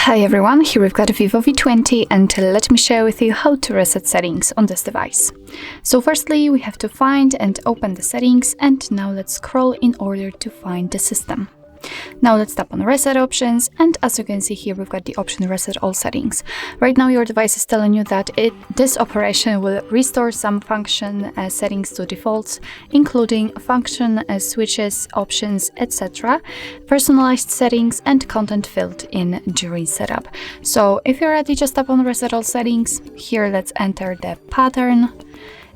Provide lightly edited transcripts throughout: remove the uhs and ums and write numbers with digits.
Hi everyone, here we've got a VIVO V20 and let me share with you how to reset settings on this device. So firstly, we have to find and open the settings, and now let's scroll in order to find the system. Now let's tap on reset options, and as you can see here, we've got the option reset all settings. Right now your device is telling you that this operation will restore some function settings to defaults, including function switches, options, etc., personalized settings, and content filled in during setup. So if you're ready, just tap on reset all settings. Here let's enter the pattern.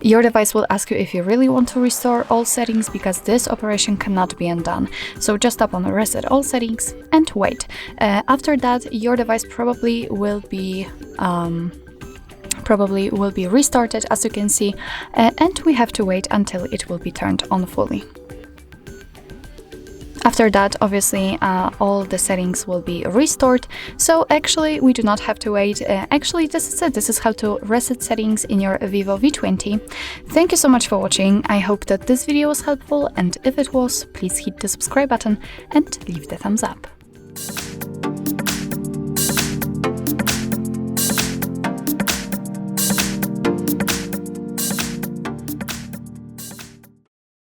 Your device will ask you if you really want to restore all settings, because this operation cannot be undone. So just tap on reset all settings and wait. After that, your device probably will be restarted, as you can see, and we have to wait until it will be turned on fully. After that, obviously, all the settings will be restored. So actually, we do not have to wait. Actually, this is it. This is how to reset settings in your VIVO V20. Thank you so much for watching. I hope that this video was helpful, and if it was, please hit the subscribe button and leave the thumbs up.